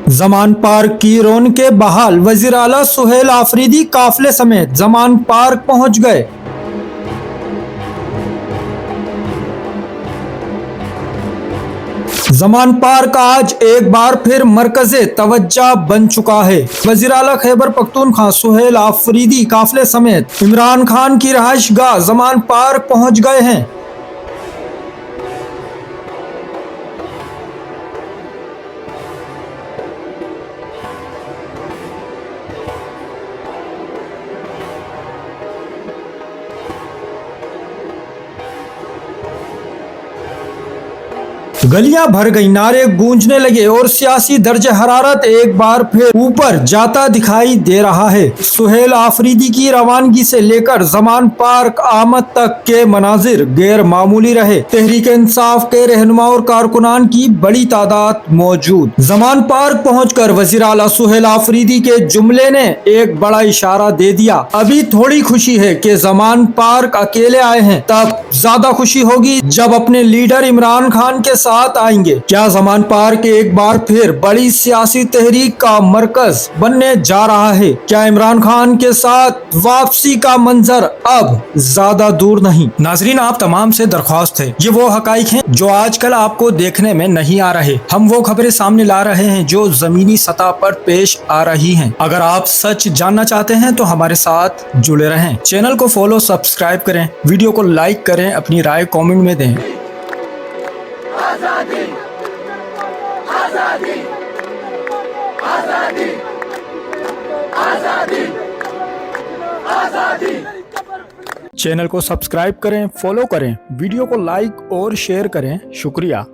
Zaman park की रौनकें बहाल, वजीर आला सुहेल आफरीदी काफिले समेत जमान पार्क पहुंच गए। जमान पार्क आज एक बार फिर मरकज़े तवज्जो बन चुका है। वजीर आला खैबर पख्तूनख्वा सुहेल आफरीदी काफिले समेत इमरान खान की रहायशगाह जमान पार्क पहुंच गए हैं। गलियां भर गई, नारे गूंजने लगे और सियासी दर्जे हरारत एक बार फिर ऊपर जाता दिखाई दे रहा है। सुहेल आफरीदी की रवानगी से लेकर जमान पार्क आमद तक के मनाजिर गैर मामूली रहे। तहरीक इंसाफ के रहनुमा और कारकुनान की बड़ी तादाद मौजूद। जमान पार्क पहुंचकर वजीर आला सुहेल आफरीदी के जुमले ने एक बड़ा इशारा दे दिया। अभी थोड़ी खुशी है कि जमान पार्क अकेले आए हैं, तब ज्यादा खुशी होगी जब अपने लीडर इमरान खान के साथ आएंगे। क्या जमान पार्क एक बार फिर बड़ी सियासी तहरीक का मरकज बनने जा रहा है? क्या इमरान खान के साथ वापसी का मंजर अब ज्यादा दूर नहीं? नाजरीन, आप तमाम से दरख्वास्त है, ये वो हकाइक हैं जो आजकल आपको देखने में नहीं आ रहे। हम वो खबरें सामने ला रहे हैं जो जमीनी सतह पर पेश आ रही हैं। अगर आप सच जानना चाहते हैं तो हमारे साथ जुड़े रहें। चैनल को फॉलो सब्सक्राइब करें, वीडियो को लाइक करें, अपनी राय कमेंट में दें। आजादी, आजादी, आजादी, आजादी, आजादी। चैनल को सब्सक्राइब करें, फॉलो करें, वीडियो को लाइक और शेयर करें। शुक्रिया।